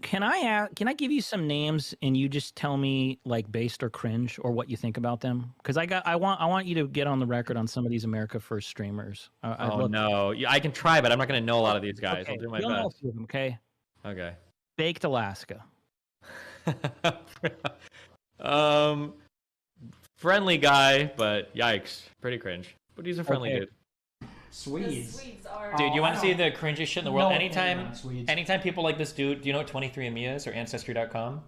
Can I give you some names and you just tell me like based or cringe or what you think about them? Because I want you to get on the record on some of these America First streamers. I'd Oh love to. no, yeah, I can try, but I'm not gonna know a lot of these guys. I'll Okay, do my you'll know a best. few of them. Okay, Okay. Baked Alaska. um, friendly guy, but yikes, pretty cringe. But he's a friendly Okay. dude. Swedes. Swedes are. Dude, you Oh, want I to see don't- the cringiest shit in the world? No, Anytime, Swedes. anytime people like this dude. Do you know what 23andMe is or Ancestry.com?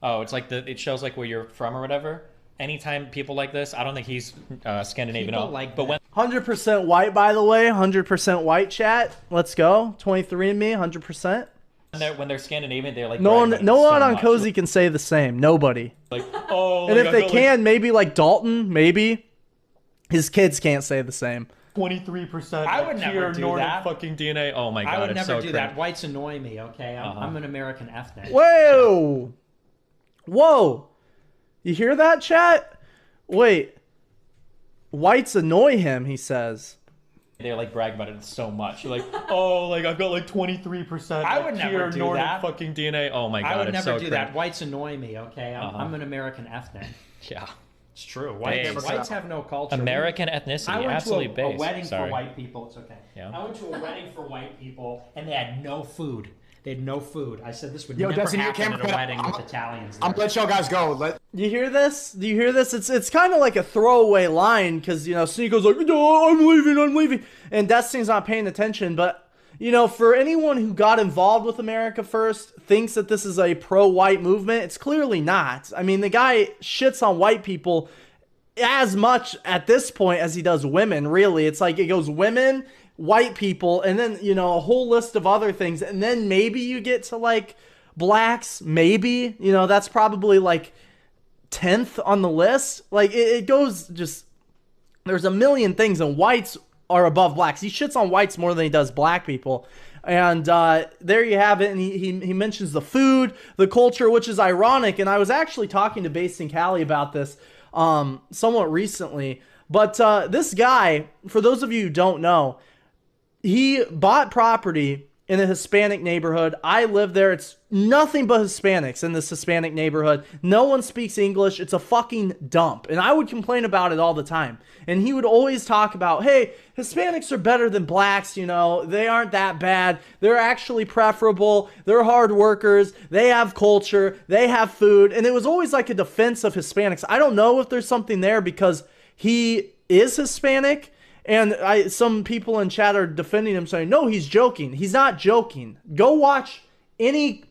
Oh, it's like it shows like where you're from or whatever. Anytime people like this, I don't think he's Scandinavian. People at all. like but when 100% white, by the way. 100% white chat. Let's go. 23andMe, 100%. they're Scandinavian, they're like No bragging one, about it no so one on much. Cozy can say the same. Nobody. Like, oh, And like, if I they got, can, maybe like Dalton, maybe his kids can't say the same. 23%. I would never pure do Nordic that. fucking DNA. Oh my god, I would it's never so do cringe. that. Whites annoy me, okay? I'm, Uh-huh. I'm an American ethnic. Whoa, whoa! You hear that, chat? Wait, whites annoy him. He says. They like brag about it so much. You're like, oh, like I've got like 23%. I would like, never pure do Nordic that. fucking DNA. Oh my god, I would it's never so do cringe. that. Whites annoy me, okay? Uh-huh. I'm an American ethnic. Yeah. It's true. Whites, Thanks. whites have no culture. American I ethnicity, went absolutely to a based. wedding Sorry. for white people. It's okay. Yeah. I went to a wedding for white people, and they had no food. They had no food. I said this would Yo, never Destiny, your happen camera at a cut wedding out. with Italians. I'm there. gonna let y'all guys go. You hear this? Do you hear this? It's kind of like a throwaway line because, you know, Sneako's like, no, I'm leaving. And Destiny's not paying attention. But, you know, for anyone who got involved with America First, thinks that this is a pro-white movement, it's clearly not. I mean, the guy shits on white people as much at this point as he does women, really. It's like it goes women, white people, and then, you know, a whole list of other things. And then maybe you get to, like, blacks, maybe. You know, that's probably, like, 10th on the list. Like, it goes just... There's a million things, and whites are above blacks. He shits on whites more than he does black people. And there you have it. And he mentions the food, the culture, which is ironic. And I was actually talking to Based in Cali about this somewhat recently. But this guy, for those of you who don't know, he bought property in a Hispanic neighborhood. I live there. It's nothing but Hispanics in this Hispanic neighborhood. No one speaks English. It's a fucking dump. And I would complain about it all the time. And he would always talk about, hey, Hispanics are better than blacks, you know. They aren't that bad. They're actually preferable. They're hard workers. They have culture. They have food. And it was always like a defense of Hispanics. I don't know if there's something there because he is Hispanic. And some people in chat are defending him, saying, no, he's joking. He's not joking. Go watch any...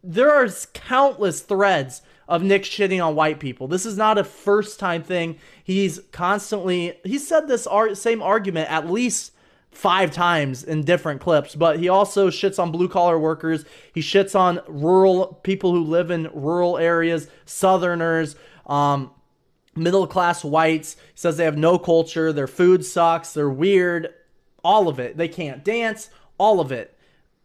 There are countless threads of Nick shitting on white people. This is not a first-time thing. He's constantly... He said this same argument at least 5 times in different clips, but he also shits on blue-collar workers. He shits on rural people who live in rural areas, Southerners, middle-class whites. He says they have no culture, their food sucks, they're weird, all of it. They can't dance, all of it.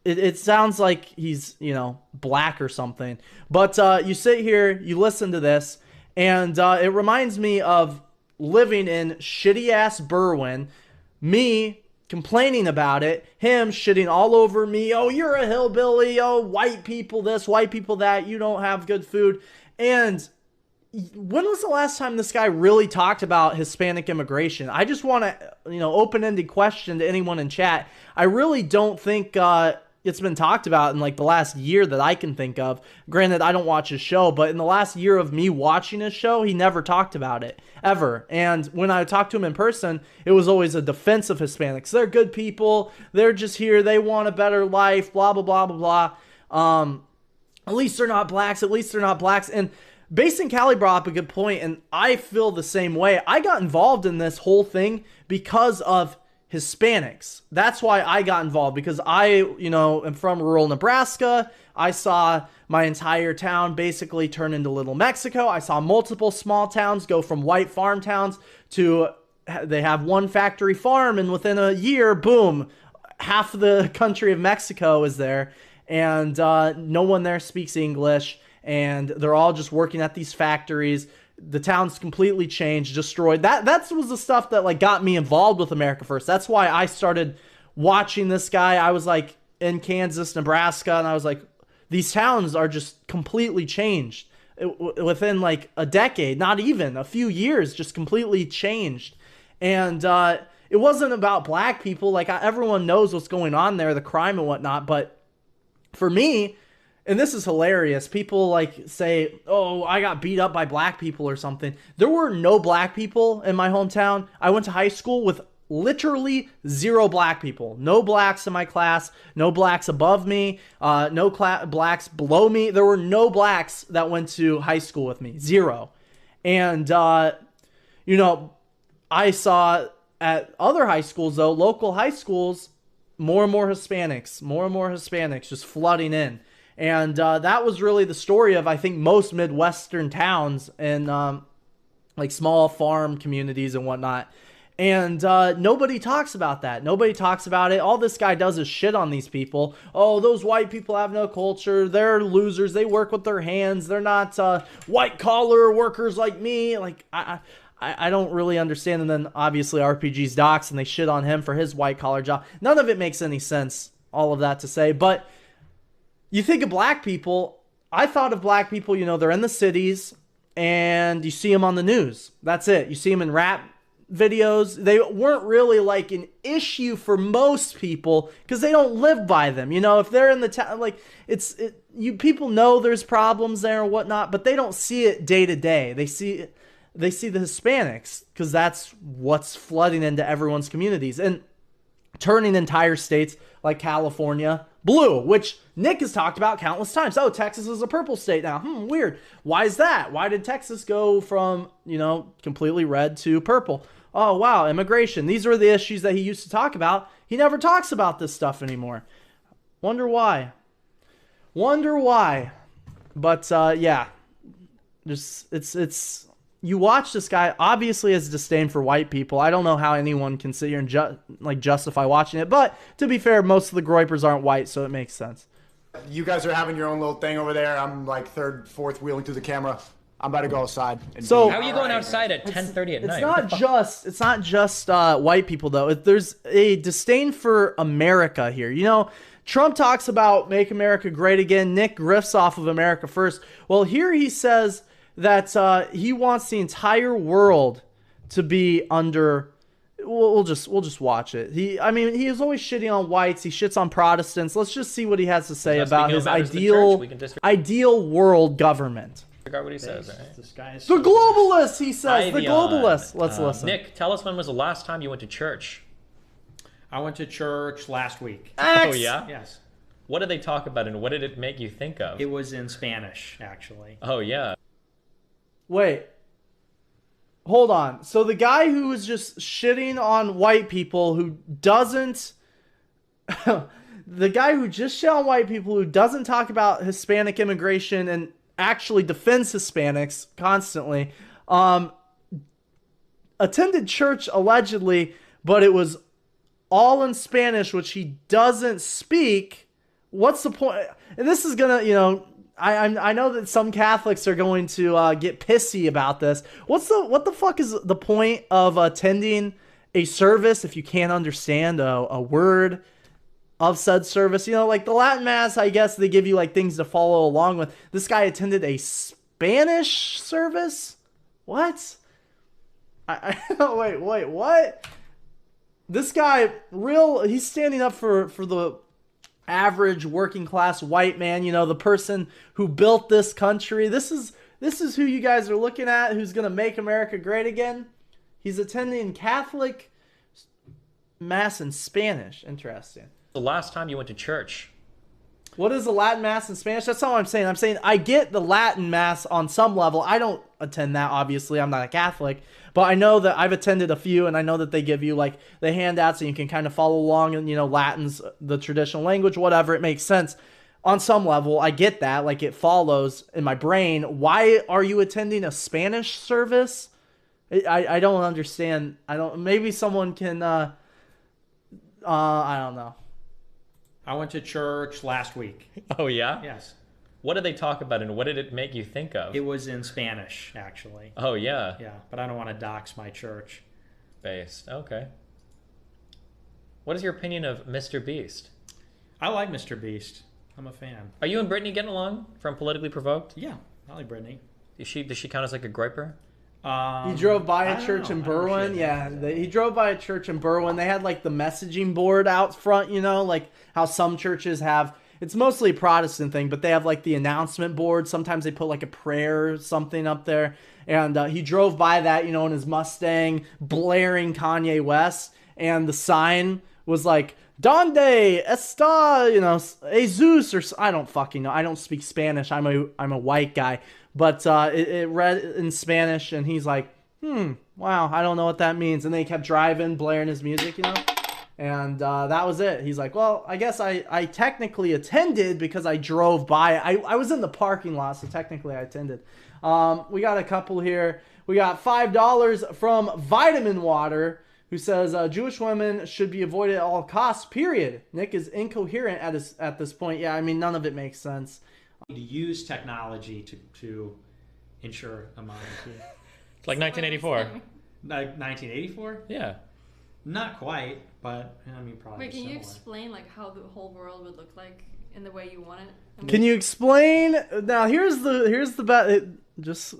It sounds like he's, you know, black or something. But you sit here, you listen to this, and it reminds me of living in shitty-ass Berwyn, me complaining about it, him shitting all over me, oh, you're a hillbilly, oh, white people this, white people that, you don't have good food. And when was the last time this guy really talked about Hispanic immigration? I just want to, you know, open-ended question to anyone in chat. I really don't think it's been talked about in like the last year that I can think of. Granted, I don't watch his show, but in the last year of me watching his show, he never talked about it, ever. And when I talked to him in person, it was always a defense of Hispanics. They're good people. They're just here. They want a better life, blah, blah, blah, blah, blah. At least they're not blacks. At least they're not blacks. And Basin Cali brought up a good point, and I feel the same way. I got involved in this whole thing because of Hispanics. That's why I got involved, because I, you know, am from rural Nebraska. I saw my entire town basically turn into Little Mexico. I saw multiple small towns go from white farm towns to they have one factory farm, and within a year, boom, half of the country of Mexico is there, and no one there speaks English. And they're all just working at these factories. The town's completely changed, destroyed. That was the stuff that like got me involved with America First. That's why I started watching this guy. I was like in Kansas, Nebraska, and I was like, these towns are just completely changed within like a decade, not even a few years, just completely changed. And it wasn't about black people. Like everyone knows what's going on there, the crime and whatnot. But for me, and this is hilarious, people like say, oh, I got beat up by black people or something. There were no black people in my hometown. I went to high school with literally 0 black people. No blacks in my class, no blacks above me, no blacks below me. There were no blacks that went to high school with me. 0. And, you know, I saw at other high schools, though, local high schools, more and more Hispanics just flooding in. And that was really the story of, I think, most Midwestern towns and like small farm communities and whatnot. And nobody talks about that. Nobody talks about it. All this guy does is shit on these people. Oh, those white people have no culture. They're losers. They work with their hands. They're not white collar workers like me. Like I don't really understand. And then obviously RPG's docs and they shit on him for his white collar job. None of it makes any sense. All of that to say, but you think of black people. I thought of black people. You know, they're in the cities and you see them on the news. That's it. You see them in rap videos. They weren't really like an issue for most people because they don't live by them. You know, if they're in the town, like people know there's problems there and whatnot, but they don't see it day to day. They see the Hispanics because that's what's flooding into everyone's communities and turning entire states like California blue, which Nick has talked about countless times. Oh, Texas is a purple state now. Weird. Why is that? Why did Texas go from, you know, completely red to purple? Oh, wow, immigration. These are the issues that he used to talk about. He never talks about this stuff anymore. Wonder why. But yeah, just it's you watch this guy obviously has disdain for white people. I don't know how anyone can sit here and justify watching it. But to be fair, most of the groypers aren't white, so it makes sense. You guys are having your own little thing over there. I'm like third, fourth wheeling through the camera. I'm about to go outside. So how are you going outside at 10:30 at night? It's not just white people though. There's a disdain for America here. You know, Trump talks about make America great again. Nick riffs off of America first. Well, here he says that he wants the entire world to be under. We'll just watch it. He is always shitting on whites. He shits on Protestants. Let's just see what he has to say about his ideal world government. Forgot what he says. Right? This guy is the globalists, he says. The globalists. Let's listen. Nick, tell us when was the last time you went to church? I went to church last week. Oh, yeah? Yes. What did they talk about and what did it make you think of? It was in Spanish, actually. Oh, yeah. Wait. Hold on. So the guy who is just shitting on white people who doesn't... the guy who just shit on white people who doesn't talk about Hispanic immigration and actually defends Hispanics constantly, attended church allegedly, but it was all in Spanish, which he doesn't speak. What's the point? And this is gonna, you know, I know that some Catholics are going to get pissy about this. What the fuck is the point of attending a service if you can't understand a word of said service? You know, like the Latin Mass, I guess they give you like things to follow along with. This guy attended a Spanish service? What? Wait, what? This guy, he's standing up for the average working class white man, you know, the person who built this country. This is who you guys are looking at, who's going to make America great again. He's attending Catholic Mass in Spanish. Interesting. The last time you went to church? What is the Latin Mass in Spanish? That's not what I'm saying. I'm saying I get the Latin Mass on some level. I don't attend that, obviously. I'm not a Catholic. But I know that I've attended a few, and I know that they give you, like, the handouts, and you can kind of follow along, and, you know, Latin's the traditional language, whatever. It makes sense. On some level, I get that. Like, it follows in my brain. Why are you attending a Spanish service? I don't understand. Maybe someone can, I don't know. I went to church last week. Oh, yeah? Yes. What did they talk about and what did it make you think of? It was in Spanish, actually. Oh, yeah? Yeah, but I don't want to dox my church. Based. Okay. What is your opinion of Mr. Beast? I like Mr. Beast. I'm a fan. Are you and Brittany getting along from Politically Provoked? Yeah, I like Brittany. Does she count as like a griper? He drove by I a don't church know. in I don't know Berwyn. shit. Yeah, he drove by a church in Berwyn. They had like the messaging board out front, you know, like how some churches have. It's mostly a Protestant thing, but they have like the announcement board. Sometimes they put like a prayer or something up there. And he drove by that, you know, in his Mustang, blaring Kanye West. And the sign was like, Donde está, you know, Jesus, or I don't fucking know. I don't speak Spanish. I'm a white guy. But it read in Spanish, and he's like, wow, I don't know what that means. And then he kept driving, blaring his music, you know? And that was it. He's like, well, I guess I technically attended because I drove by. I was in the parking lot, so technically I attended. We got a couple here. We got $5 from Vitamin Water, who says Jewish women should be avoided at all costs, period. Nick is incoherent at this point. Yeah, I mean, none of it makes sense. To use technology to ensure a monarchy. It's like 1984. Like 1984? Yeah. Not quite, but I mean probably. Wait, can you similar. explain like how the whole world would look like in the way you want it? I mean, Can you explain? Now, here's the just.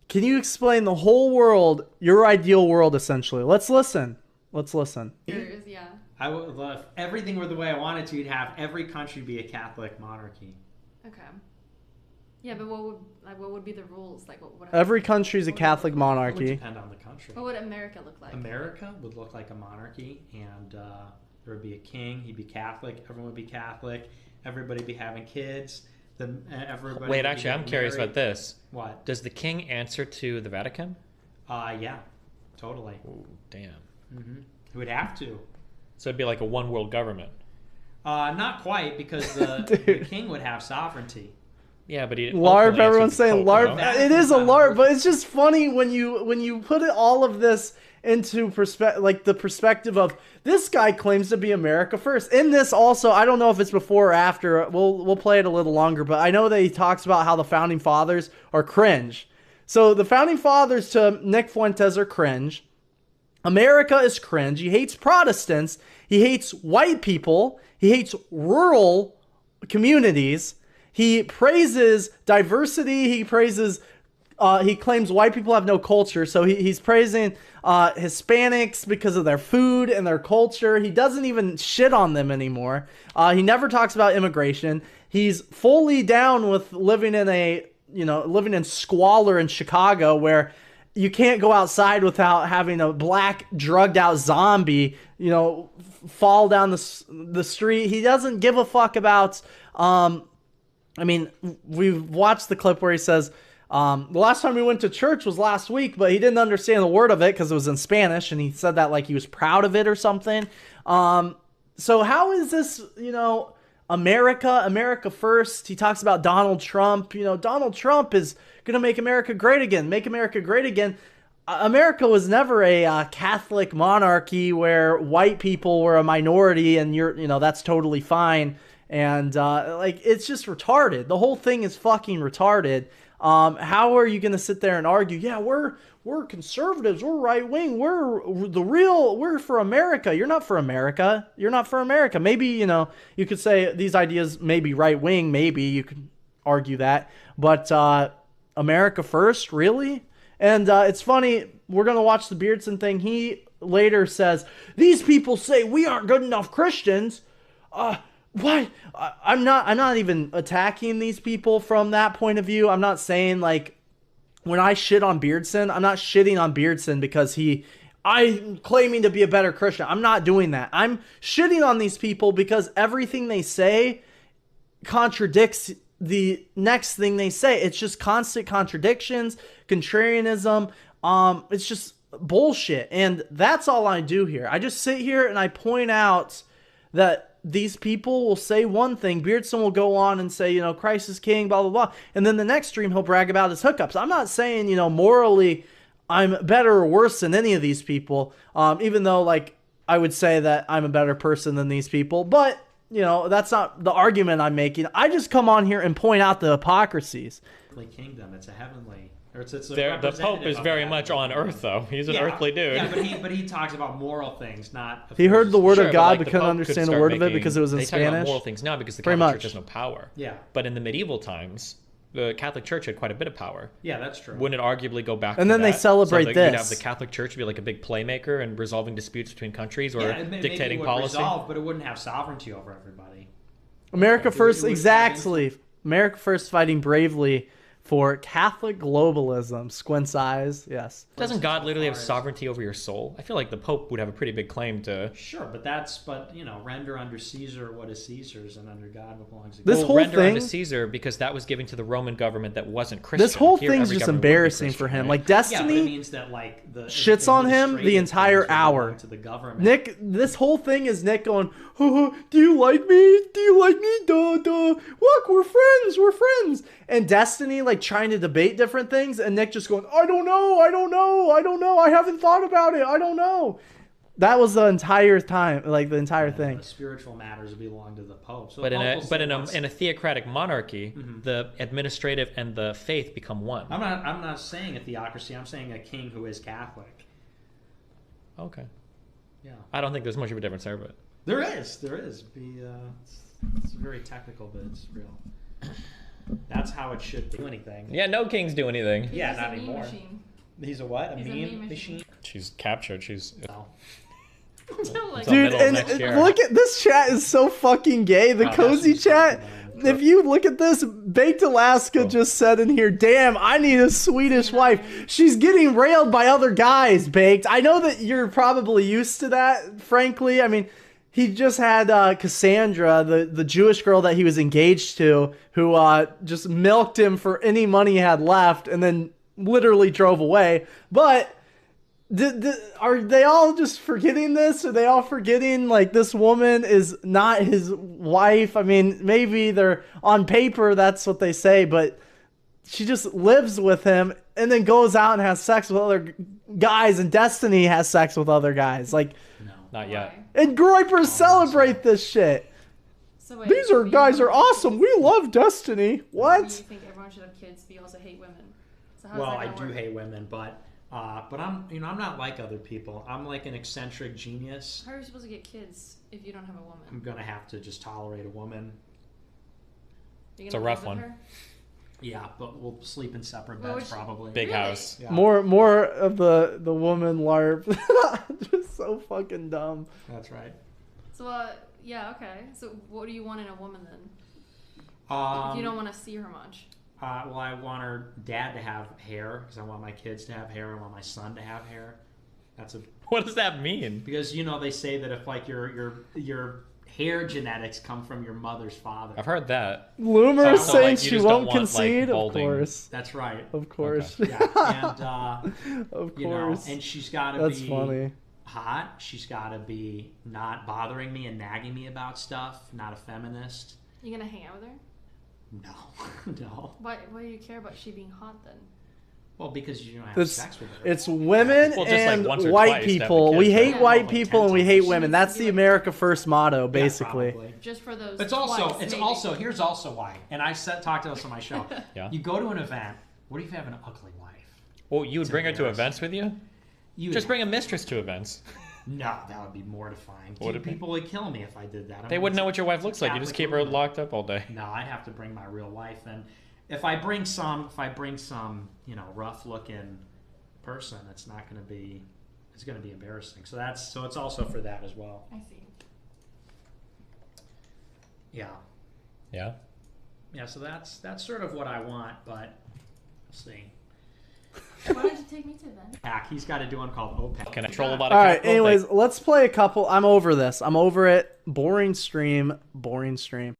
Can you explain the whole world, your ideal world, essentially? Let's listen. curious, yeah. I would love if everything were the way I wanted to. You'd have every country be a Catholic monarchy. Okay. Yeah, but what would be the rules? Like what would Every country's a Catholic It would monarchy. depend on the country. What would America look like? America would look like a monarchy, and there would be a king. He'd be Catholic. Everyone would be Catholic. Everybody would be having kids. Everybody. Wait, would be actually, I'm getting curious married. about this. What? Does the king answer to the Vatican? Yeah, totally. Ooh, damn. He would have to. So it'd be like a one world government. Not quite, because the king would have sovereignty. Yeah, but he LARP, ultimately everyone's answers the saying Pope, LARP. no? It is a LARP, but it's just funny when you put all of this into the perspective of this guy claims to be America first. In this also, I don't know if it's before or after. We'll play it a little longer, but I know that he talks about how the founding fathers are cringe. So the founding fathers to Nick Fuentes are cringe. America is cringe. He hates Protestants. He hates white people. He hates rural communities. He praises diversity. He praises. He claims white people have no culture, so he's praising Hispanics because of their food and their culture. He doesn't even shit on them anymore. He never talks about immigration. He's fully down with living in squalor in Chicago, where you can't go outside without having a black drugged out zombie, fall down the street. He doesn't give a fuck about. I mean, we've watched the clip where he says, the last time we went to church was last week, but he didn't understand the word of it because it was in Spanish, and he said that like he was proud of it or something. So how is this, America first? He talks about Donald Trump. Donald Trump is going to make America great again. Make America great again. America was never a Catholic monarchy where white people were a minority and that's totally fine. And it's just retarded. The whole thing is fucking retarded. How are you going to sit there and argue? Yeah, we're conservatives. We're right wing. We're for America. You're not for America. You're not for America. Maybe, you could say these ideas may be right wing. Maybe you could argue that. But America first, really? And it's funny. We're going to watch the Beardson thing. He later says, these people say we aren't good enough Christians. What? I'm not even attacking these people from that point of view. I'm not saying when I shit on Beardson, I'm not shitting on Beardson because I'm claiming to be a better Christian. I'm not doing that. I'm shitting on these people because everything they say contradicts the next thing they say. It's just constant contradictions, contrarianism. It's just bullshit. And that's all I do here. I just sit here and I point out that these people will say one thing. Beardson will go on and say, Christ is king, blah, blah, blah. And then the next stream, he'll brag about his hookups. I'm not saying, morally I'm better or worse than any of these people. Even though, I would say that I'm a better person than these people. But, that's not the argument I'm making. I just come on here and point out the hypocrisies. Kingdom. It's a heavenly Or it's a The Pope representative is of very that. much on Earth, though. He's an earthly dude. Yeah, but he talks about moral things, not. He heard the word Sure, of but, God like, but the couldn't Pope could understand a start word of it making- because it was in they talk about Spanish. moral things now because the Pretty Catholic much. Church has no power. Yeah. But in the medieval times, the Catholic Church had quite a bit of power. Yeah, that's true. Wouldn't it arguably go back And to then they that? celebrate so that You'd have this. the Catholic Church be like a big playmaker and resolving disputes between countries or maybe dictating it would policy. resolve, but it wouldn't have sovereignty over everybody. America first, it would- exactly. America first, fighting bravely for Catholic globalism. Squint's eyes, yes. Doesn't God literally have far as- sovereignty over your soul? I feel like the Pope would have a pretty big claim to. Sure, but render under Caesar what is Caesar's, and under God what belongs to God. This Well, whole render thing- unto Caesar because that was given to the Roman government that wasn't Christian. This whole Here, thing's every just government would be embarrassing for Christian, him. right? Like Yeah, but it Destiny means that like the shits on him the administrative entire things would hour. belong to the government. Nick, this whole thing is Nick going, oh, do you like me? Do you like me? Duh, duh. Look, we're friends. We're friends. And Destiny, like, trying to debate different things. And Nick just going, I don't know. I don't know. I don't know. I haven't thought about it. I don't know. That was the entire time, like, the entire thing. The spiritual matters belong to the Pope. So But the in Pope a will but say in a once- in a theocratic monarchy, the administrative and the faith become one. I'm not saying a theocracy. I'm saying a king who is Catholic. Okay. Yeah, I don't think there's much of a difference there, but there is. It's very technical, but it's real. That's how it should do anything. yeah, no kings do anything. He's Yeah, just not a meme anymore. machine. He's a what? He's a meme meme machine? She's captured. She's No. Like, Dude, middle of and next year. look at this chat is so fucking gay. The Oh, cozy that's chat. fucking If you look at this, Baked Alaska just said in here, damn, I need a Swedish wife. She's getting railed by other guys, Baked. I know that you're probably used to that, frankly. I mean, he just had Cassandra, the Jewish girl that he was engaged to, who just milked him for any money he had left and then literally drove away. But are they all just forgetting this? Are they all forgetting like this woman is not his wife? I mean, maybe they're on paper, that's what they say, but she just lives with him and then goes out and has sex with other guys, and Destiny has sex with other guys. Like, No. not yet. and Groypers celebrate this shit. So wait, These are you guys don't- are awesome. We love Destiny. You What? think everyone should have kids, but you also hate women. So how's Well, that I gonna do work? hate women, but I'm not like other people. I'm like an eccentric genius. How are you supposed to get kids if you don't have a woman? I'm gonna have to just tolerate a woman. You're It's a gonna rough live with one. her? Yeah, but we'll sleep in separate Well, beds which- probably. Big Really? house. Yeah, More of the woman LARP. Just so fucking dumb. that's right. So, yeah, okay. So, what do you want in a woman then? If you don't want to see her much. Well, I want her dad to have hair because I want my kids to have hair. I want my son to have hair. That's a What does that mean? because they say that if like your hair genetics come from your mother's father. I've heard that. Loomer So, saying like, you she just don't won't want, like, concede. Of balding. course. That's right. Of course. Yeah, and Of you know, course. and she's got to That's be funny. hot. She's got to be not bothering me and nagging me about stuff. Not a feminist. You gonna hang out with her? No, no. Why do you care about she being hot then? Well, because you don't have It's sex with her. it's women Well, just, like, and once or white twice to have the people. kids, We right? hate Yeah. white Like people 10 and we times. hate She women. needs That's to the be like- America First motto, Yeah, basically. probably. Just for those. It's also twice, maybe. here's also why. And I talked about this on my show. Yeah. You go to an event. What if you have an ugly wife? Well, you would It's bring her to embarrassing. events with you? You Just bring a mistress to events. No, that would be mortifying. Would Dude, it be? people would kill me if I did that. I They mean, wouldn't know it's- what your wife it's a looks like. You just Catholic keep her movement. locked up all day. No, I'd have to bring my real wife, and if I bring some, rough looking person, it's not going to be. It's going to be embarrassing. So it's also for that as well. I see. Yeah, Yeah. yeah. So that's sort of what I want, but we'll see. Why don't you take me to then? Pack. He's got to do one called OPEC. Can I troll a lot of All right. capital? Anyways, let's play a couple. I'm over this. I'm over it. Boring stream. Boring stream.